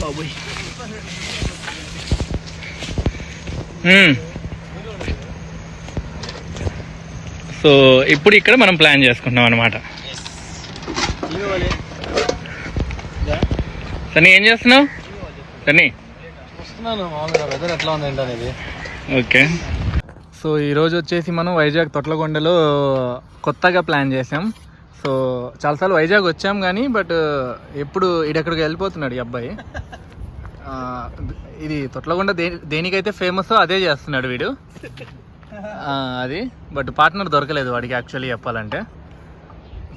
బాబోయ్. సో ఇప్పుడు ఇక్కడ మనం ప్లాన్ చేసుకుంటున్నాం అనమాట. సన్నీ ఏం చేస్తున్నావు? సన్నీ వెదర్ ఎట్లా ఉంది అనేది. ఓకే, సో ఈరోజు వచ్చేసి మనం వైజాగ్ తొట్లకొండలో కొత్తగా ప్లాన్ చేసాం. సో చాలాసార్లు వైజాగ్ వచ్చాం కానీ బట్ ఎప్పుడు ఇడెక్కడికి వెళ్ళిపోతున్నాడు ఈ అబ్బాయి. ఇది తొట్లకొండ దేనికైతే ఫేమస్ అదే చేస్తున్నాడు వీడు. అది బట్ పార్ట్నర్ దొరకలేదు వాడికి యాక్చువల్లీ చెప్పాలంటే.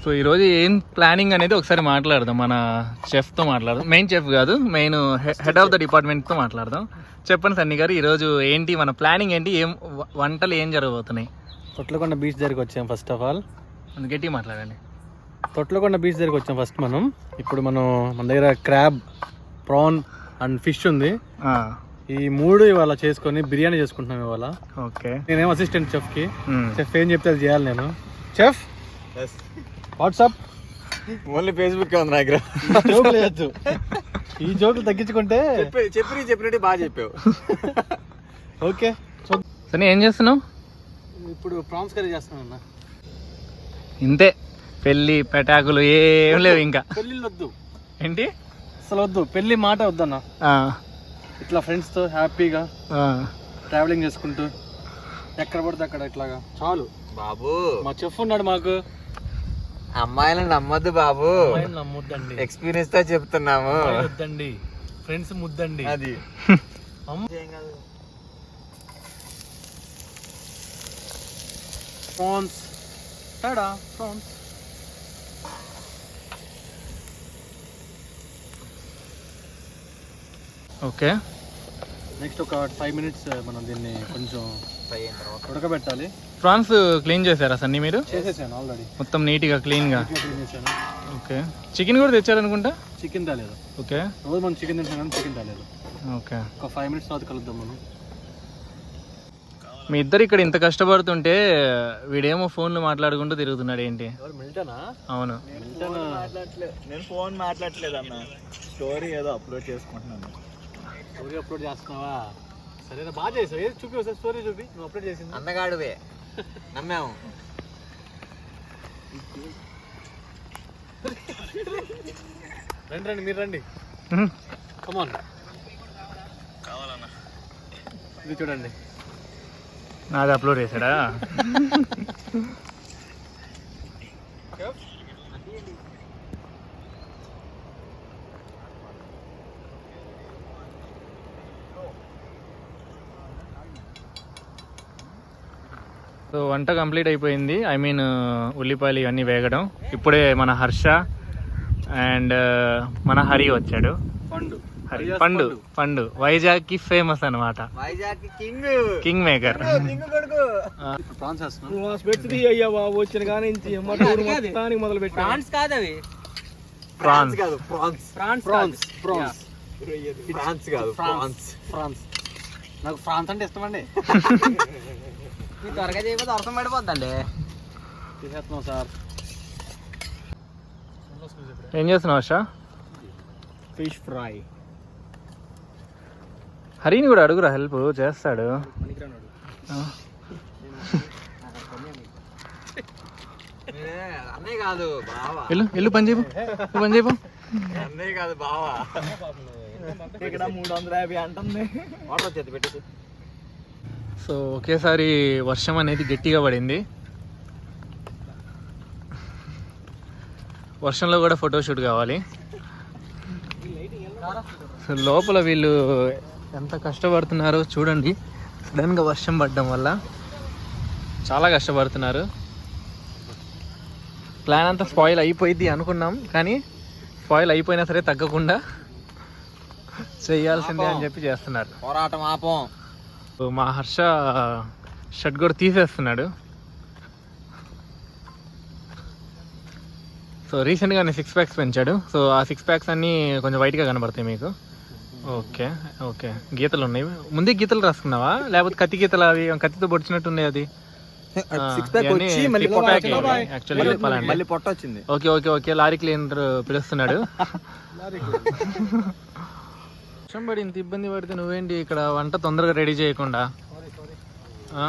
సో ఈరోజు ఏం ప్లానింగ్ అనేది ఒకసారి మాట్లాడదాం, మన చెఫ్తో మాట్లాడదాం. మెయిన్ చెఫ్ కాదు, మెయిన్ హెడ్ ఆఫ్ ద డిపార్ట్మెంట్తో మాట్లాడదాం. చెప్పండి సన్నీ గారు, ఈరోజు ఏంటి మన ప్లానింగ్ ఏంటి, ఏం వంటలు ఏం జరగబోతున్నాయి? తొట్లకొండ బీచ్ దగ్గరికి వచ్చాం. ఫస్ట్ ఆఫ్ ఆల్ గట్టిగా మాట్లాడండి. తొట్లకొండ బీచ్ దగ్గరికి వచ్చాం ఫస్ట్ మనం. ఇప్పుడు మన దగ్గర క్రాబ్, ప్రాన్ అండ్ ఫిష్ ఉంది. ఈ మూడు ఇవాళ చేసుకొని బిర్యానీ చేసుకుంటున్నాం ఇవాళ. ఓకే, నేనేమో అసిస్టెంట్ చెఫ్కి. చెఫ్ ఏం చెప్తే అది చేయాలి నేను. చెఫ్ వాట్సాప్ ఓన్లీ ఫేస్బుక్ ఉంది నా దగ్గర. జోకులు వేయచ్చు, ఈ జోకులు తగ్గించుకుంటే చెప్పినట్టు బాగా చెప్పావు. ఓకే, సరే ఏం చేస్తున్నావు ఇప్పుడు? ప్రాన్స్ కర్రీ చేస్తున్నాను అన్న. ఇంతే, పెళ్ళి పెటాకులు ఏం లేవు ఇంకా. పెళ్ళిళ్ళు వద్దు. ఏంటి అసలు వద్దు, పెళ్ళి మాట వద్దన్న. ఇట్లా ఫ్రెండ్స్తో హ్యాపీగా ట్రావెలింగ్ చేసుకుంటూ ఎక్కడ పడితే అక్కడ ఇట్లాగా చాలు బాబు. మా చెఫ్ ఉన్నాడు మాకు. అమ్మాయిలను నమ్మొద్దు బాబు, నమ్మొద్దండి. ఎక్స్పీరియన్స్ తో చెప్తున్నాము. వద్దండి, ఫ్రెండ్స్ ముద్దండి. అది prawns Tada prawns. Okay, next ఒక 5 minutes మనం దీన్ని కొంచెం ఉడకబెట్టాలి. ప్రాన్స్ క్లీన్ చేశారా సన్నీ మీరు? చేసేసాను ఆల్రెడీ, మొత్తం నీట్గా క్లీన్గా క్లీన్ చేశాను. ఓకే, చికెన్ కూడా తెచ్చారనుకుంటా. చికెన్ తేలేదు. ఓకే, రోజు మనం చికెన్ తింటాం కానీ చికెన్ తేలేదు. ఓకే, ఒక 5 minutes తర్వాత కలుద్దాం మనం. మీ ఇద్దరు ఇక్కడ ఇంత కష్టపడుతుంటే వీడేమో ఫోన్లు మాట్లాడుకుంటూ తిరుగుతున్నాడు ఏంటి? మిల్టనా? అవును, నేను ఫోన్ మాట్లాడట్లేదు అన్న, స్టోరీ ఏదో అప్లోడ్ చేసుకుంటున్నాను. స్టోరీ అప్లోడ్ చేస్తున్నావా? సరేనా, బాగా చేసావు. ఏది చూపి ఒకసారి, స్టోరీ చూపి నువ్వు అప్లోడ్ చేసింది. అందగాడువే, నమ్మాము. రండి మీరు రండి, కమాన్. ఇది చూడండి, నాది అప్లోడ్ చేశాడా? సో వంట కంప్లీట్ అయిపోయింది. ఐ మీన్ ఉల్లిపాయలు ఇవన్నీ వేగడం. ఇప్పుడే మన హర్ష అండ్ మన హరి వచ్చాడు. పండు పండు వైజాగ్ కి ఫేమస్ అనమాట, వైజాగ్ కింగ్ మేకర్. నాకు ఫ్రాన్స్ అంటే ఇష్టం అండి. త్వరగా చేయకపోతే అర్థం పడిపోద్దండి. తీసేస్తున్నాం సార్. ఏం చేస్తున్నావు హర్ష? Fish fry. హరిని కూడా అడుగురా, హెల్ప్ చేస్తాడు. అన్నీ కాదు బావా, ఇల్లు పని చేయవు, పని చేయవు. అన్నీ కాదు బావా, ఇక్కడ 350 అంటుంది. వాటర్ వచ్చేది పెట్టేసి. సో ఒకేసారి వర్షం అనేది గట్టిగా పడింది. వర్షంలో కూడా ఫోటోషూట్ కావాలి. సో లోపల వీళ్ళు ఎంత కష్టపడుతున్నారో చూడండి. సడన్గా వర్షం పడడం వల్ల చాలా కష్టపడుతున్నారు. ప్లాన్ అంతా స్పాయిల్ అయిపోయింది అనుకున్నాం, కానీ స్పాయిల్ అయిపోయినా సరే తగ్గకుండా చేయాల్సిందే అని చెప్పి చేస్తున్నారు. పోరాటం ఆపం. మా హర్ష షర్ట్ కూడా తీసేస్తున్నాడు. సో రీసెంట్గానే 6 packs పెంచాడు. సో ఆ 6 packs అన్నీ కొంచెం వైట్గా కనబడతాయి మీకు. ఓకే ఓకే, గీతలు ఉన్నాయి. ముందే గీతలు రాసుకున్నావా, లేకపోతే కత్తి గీతలు? అవి కత్తితో పొడిచినట్టు ఉన్నాయి. అది మళ్ళీ పొట్ట వచ్చింది. Okay okay okay, lorry cleaner పిలుస్తున్నాడు. వర్షం పడి ఇంత ఇబ్బంది పడితే నువ్వేంటి ఇక్కడ వంట తొందరగా రెడీ చేయకుండా? ఆ?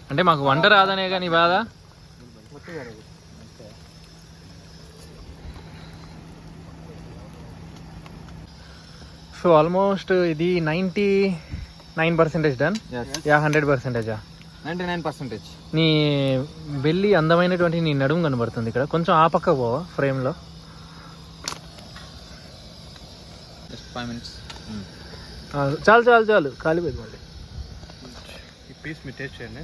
అంటే మాకు వంట రాదనే కానీ బాధ. సో ఆల్మోస్ట్ ఇది 99% డన్. యా 100%. 99%. నీ వెళ్ళి అందమైనటువంటి నీ నడుము కనబడుతుంది ఇక్కడ. కొంచెం ఆ పక్క పోవా ఫ్రేమ్లో? Just 5 minutes. చాలు చాలు చాలు కాలిపోయింది మళ్ళీ. ఈ పీస్ మీరు టేస్ట్ చేయండి.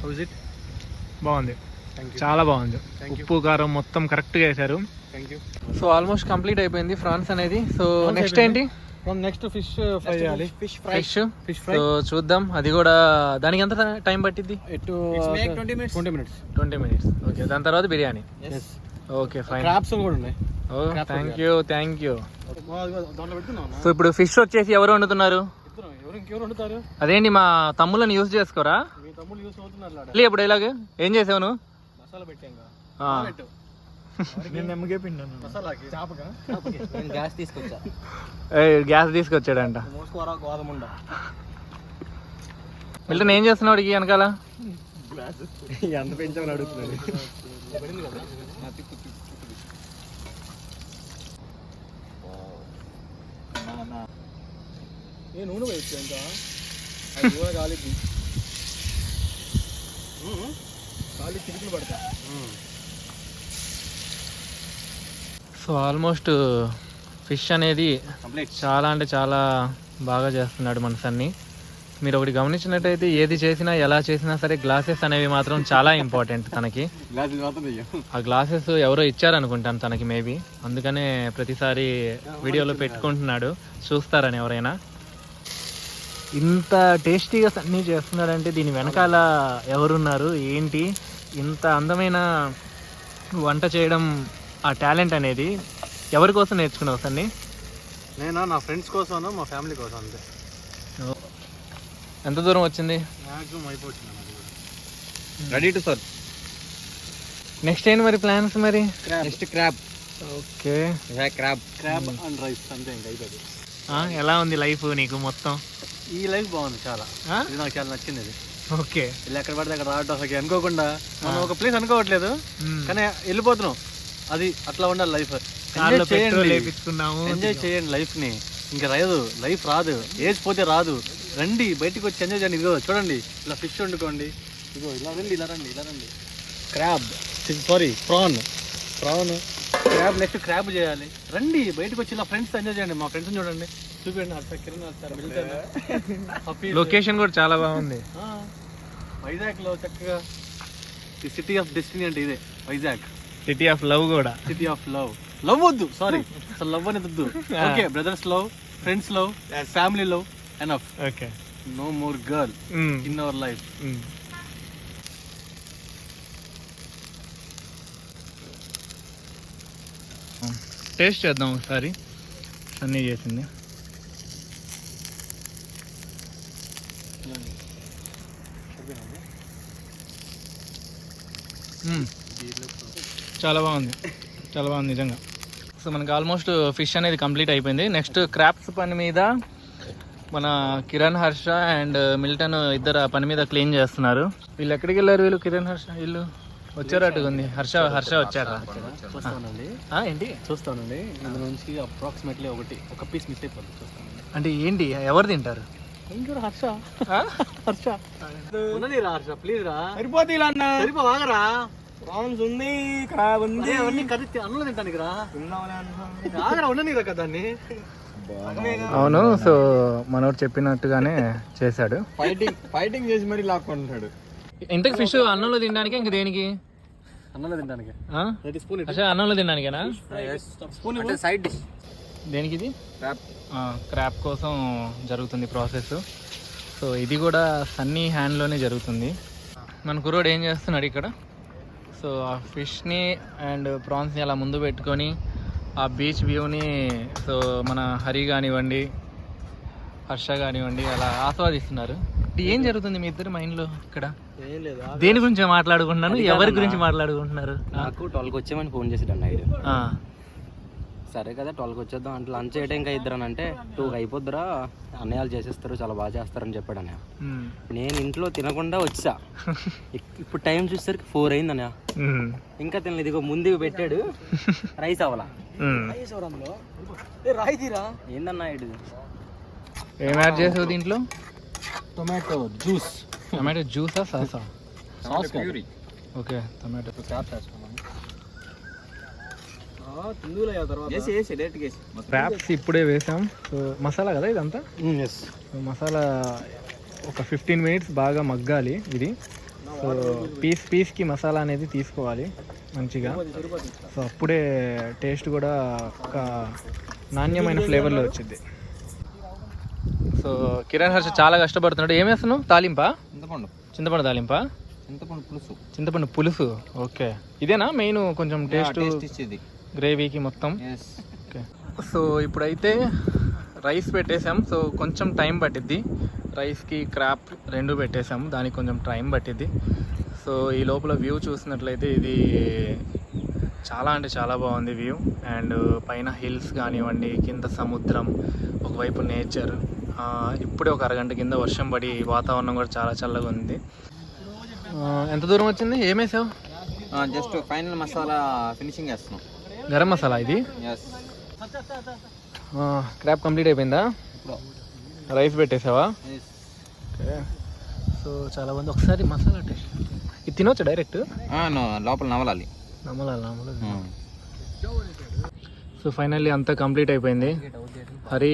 How is it? బాగుంది, థ్యాంక్ యూ. చాలా బాగుంది. Thank you. ఉప్పు కారం మొత్తం కరెక్ట్గా వేశారు. Thank you. So almost complete అయిపోయింది ఫ్రాన్స్ అనేది. సో Prawns నెక్స్ట్ ఏంటి? ఫ్రమ్ నెక్స్ట్ ఫిష్ ఫ్రై చేయాలి. Fish fry. Fish. Fry. So చూద్దాం, అది కూడా. దానికి ఎంత టైం పట్టిద్ది? ఎటు It's make 20 minutes. 20 minutes. 20 minutes. Okay, దాని తర్వాత biryani. Yes. Okay fine. Crabs కూడా ఉన్నాయి. ఓ థ్యాంక్ యూ. దాంట్లో పెడుతున్నాం. సో ఇప్పుడు ఫిష్ వచ్చేసి ఎవరు వండుతున్నారు? ఇంకెవరు వండుతారు? అదేంటి మా తమ్ముళ్ళని యూజ్ చేసుకోరా? మీ తమ్ముడు యూస్ అవుతున్నారు. మళ్ళీ ఇప్పుడు ఇలాగ ఏం చేసావు నువ్వు? మసాలా పెట్టాం కదా. ఆ. పెట్టు. నేను నెమ్మగే పిండాను. మసాలాకి చాపగా నేను గ్యాస్ తీసుకొచ్చా. గ్యాస్ తీసుకొచ్చాడంట. మోసుకోరా గోధుముండ. మిల్టన్ ఏం చేస్తున్నావు అడిగి వెనకాల? ఎంత పెంచామని అడుగుతున్నాడు. పడింది కదా. ఏ నూనె వేయచ్చు ఇంకా. అది నూనె కాలిద్ది. కాలి చిరుకులు పడతా. సో ఆల్మోస్ట్ ఫిష్ అనేది చాలా అంటే చాలా బాగా చేస్తున్నాడు మన సన్ని. మీరు ఒకటి గమనించినట్టయితే ఏది చేసినా ఎలా చేసినా సరే గ్లాసెస్ అనేవి మాత్రం చాలా ఇంపార్టెంట్ తనకి. ఆ గ్లాసెస్ ఎవరో ఇచ్చారనుకుంటాను తనకి మేబీ, అందుకనే ప్రతిసారి వీడియోలో పెట్టుకుంటున్నాడు, చూస్తారని ఎవరైనా. ఇంత టేస్టీగా సన్నీ చేస్తున్నాడంటే దీని వెనకాల ఎవరున్నారు ఏంటి? ఇంత అందమైన వంట చేయడం, ఆ టాలెంట్ అనేది ఎవరి కోసం నేర్చుకున్నావు సన్నీ? నేను నా ఫ్రెండ్స్ కోసం, మా ఫ్యామిలీ కోసం అంతే. ఎంత దూరం వచ్చింది? మ్యాక్సిమం అయిపోతుంది. Ready to serve. నెక్స్ట్ ఏంటి మరి ప్లాన్స్ మరి? Next crab. Okay, crab and rice అంతే, ఇంకా అయిపోయింది. ఎలా ఉంది లైఫ్ నీకు మొత్తం? ఈ లైఫ్ బాగుంది చాలా. ఇది నాకు చాలా నచ్చింది. ఇది ఓకే, ఇలా ఎక్కడ పడితే అక్కడ రావడం అసలు అనుకోకుండా, మనం ఒక ప్లేస్ అనుకోవట్లేదు కానీ వెళ్ళిపోతున్నాం. అది అట్లా ఉండాలి లైఫ్. ఎంజాయ్ చేయండి లైఫ్ ని. ఇంకా రాదు, లైఫ్ రాదు, ఏజ్ పోతే రాదు. రండి బయటికి వచ్చి ఎంజాయ్ చేయండి. ఇదిగో చూడండి, ఇలా ఫిష్ వండుకోండి. ఇదిగో ఇలా రండి, ఇలా రండి, ఇలా రండి. Crab, sorry prawn crab. Next crab చేయాలి. రండి బయటకు వచ్చి ఇలా ఫ్రెండ్స్ ఎంజాయ్ చేయండి. మా ఫ్రెండ్స్ చూడండి, చూపించండి. లొకేషన్ కూడా చాలా బాగుంది. వైజాగ్ లో చక్కగా ఈ సిటీ ఆఫ్ డెస్టినీ అంటే ఇదే వైజాగ్. సిటీ ఆఫ్ లవ్ కూడా. City of love. లవ్ వద్దు, సారీ, అసలు లవ్ అనేది వద్దు. Okay, brothers love, friends love, family love, enough. Okay, no more girl in our life. Taste చేద్దాం ఒకసారి సన్నీ చేసింది. చాలా బాగుంది, చాలా బాగుంది నిజంగా. సో మనకి ఆల్మోస్ట్ ఫిష్ అనేది కంప్లీట్ అయిపోయింది. నెక్స్ట్ క్రాప్స్ పని మీద మన కిరణ్, హర్ష అండ్ మిల్టన్ ఇద్దరు ఆ పని మీద క్లీన్ చేస్తున్నారు. వీళ్ళు ఎక్కడికి వెళ్ళారు? వీళ్ళు కిరణ్, హర్ష వీళ్ళు వచ్చారట్టుగా ఉంది. హర్ష వచ్చారా? ఏంటి చూస్తానండి. ఇందులో నుంచి అప్రాక్సిమేట్లీ ఒక పీస్ మిస్ అయిపోతుంది. చూస్తాను అంటే ఏంటి, ఎవరు తింటారు? ఇంకా హర్ష ఉన్నది రా. హర్ష ప్లీజ్ రా. సరిపోతే ఇలా అన్న సరిపోవాగరా. ప్రాన్స్ ఉంది, క్రాబ్ ఉంది, అవన్నీ కలిసి అన్నం తింటానికి రా. ఆగరా, ఉండని రా కదా. అవును, సో మనోడు చెప్పినట్టుగానే చేశాడు. ఫైటింగ్ చేసి మరి లాక్కుంటున్నాడు. ఇంతకు ఫిష్ అన్నంలో తినడానికి ఇంక దేనికి? అన్నంలో తినడానికి. అన్నంలో తినడానికేనా? Side dish. దేనికి ఇది? క్రాప్ కోసం జరుగుతుంది ప్రాసెస్. సో ఇది కూడా సన్నీ హ్యాండ్లోనే జరుగుతుంది. మన కుర్రోడు ఏం చేస్తున్నాడు ఇక్కడ? సో ఆ ఫిష్ని అండ్ ప్రాన్స్ని అలా ముందు పెట్టుకొని ఆ బీచ్ వ్యూని, సో మన హరి కానివ్వండి, హర్ష కానివ్వండి, అలా ఆస్వాదిస్తున్నారు. ఏం జరుగుతుంది మీ ఇద్దరు మైండ్ లో ఇక్కడ? ఏం లేదు, దేని గురించి మాట్లాడుకుంటున్నాను, ఎవరి గురించి మాట్లాడుకుంటున్నారు? నాకు 12కి వచ్చామని ఫోన్ చేసాడు నైట్. ఆ, సరే కదా 12కి వచ్చేద్దాం అంటే లంచ్ ఏ టైంకి అయిద్దరని అంటే 2కి అయిపోద్దిరా, అన్నయ్యలు చేసేస్తారు, చాలా బాగా చేస్తారని చెప్పాడు అన్నయ్య. ఉమ్, నేను ఇంట్లో తినకుండా వచ్చా. ఇప్పుడు టైం చూసేసరికి 4 అయింది అన్నయ్య. ఉమ్, ఇంకా తినలేదు. ఇదిగో ముందుకు పెట్టాడు, రైస్ అవ్వాలా. ఉమ్. రాయి తీరా. ఏందన్నా ఇది? ఏం యాడ్ చేసావు దీంట్లో? టొమాటో జ్యూస్, టమాటో జ్యూసా సాసా? Sauce puree. Okay, tomato. తిందులే తర్వాత. వేసి డైరెక్ట్గా వేసి క్రాప్స్ ఇప్పుడే వేసాం. సో మసాలా కదా ఇదంతా. ఎస్. సో మసాలా ఒక 15 మినిట్స్ బాగా మగ్గాలి ఇది. సో పీస్కి మసాలా అనేది తీసుకోవాలి మంచిగా. సో అప్పుడే టేస్ట్ కూడా ఒక నాణ్యమైన ఫ్లేవర్లో వచ్చింది. సో కిరణ్ హర్ష చాలా కష్టపడుతున్నాడు. ఏం వేస్తున్నావు? తాలింపా? చింతపండు చింతపండు తాలింపా? చింతపండు పులుసు. చింతపండు పులుసు. ఓకే, ఇదేనా మెయిన్ కొంచెం టేస్ట్ ఇచ్చేది గ్రేవీకి మొత్తం? ఓకే. సో ఇప్పుడైతే రైస్ పెట్టేసాం. సో కొంచెం టైం పట్టిద్ది. రైస్కి క్రాప్ రెండు పెట్టేసాం, దానికి కొంచెం టైం పట్టిద్ది. సో ఈ లోపల వ్యూ చూసినట్లయితే ఇది చాలా అంటే చాలా బాగుంది వ్యూ. అండ్ పైన హిల్స్ కానివ్వండి, కింద సముద్రం, ఒకవైపు నేచర్. ఇప్పుడే ఒక అరగంట కింద వర్షం పడి వాతావరణం కూడా చాలా చల్లగా ఉంది. ఎంత దూరం వచ్చింది? ఏమేసావు? జస్ట్ ఫైనల్ మసాలా ఫినిషింగ్ వేస్తున్నాం. గరం మసాలా ఇది. ఎస్. క్రాప్ కంప్లీట్ అయిపోయిందా? రైస్ పెట్టేసావా? ఓకే. సో చాలా మంది ఒకసారి మసాలా టేస్ట్ ఇది తినొచ్చు డైరెక్ట్? లోపల నవలాలి. నమ్మలాలి. సో ఫైనల్లీ అంతా కంప్లీట్ అయిపోయింది. హరి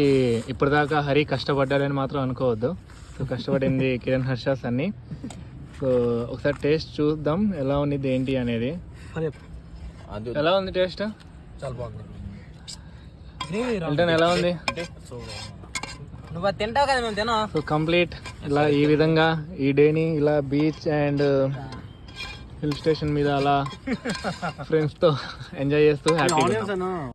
ఇప్పటిదాకా హరి కష్టపడ్డాడని మాత్రం అనుకోవద్దు. సో కష్టపడింది కిరణ్ హర్షాస్ అన్ని. సో ఒకసారి టేస్ట్ చూద్దాం ఎలా ఉంది ఏంటి అనేది. ఎలా ఉంది టేస్ట్? చాలా బాగుంది. ఎలా ఉంది? నువ్వు తింటావు కదా, మేము తినా. సో కంప్లీట్ ఇలా ఈ విధంగా ఈ డేని ఇలా బీచ్ అండ్ హిల్ స్టేషన్ మీద అలా ఫ్రెండ్స్తో ఎంజాయ్ చేస్తూ హ్యాపీగా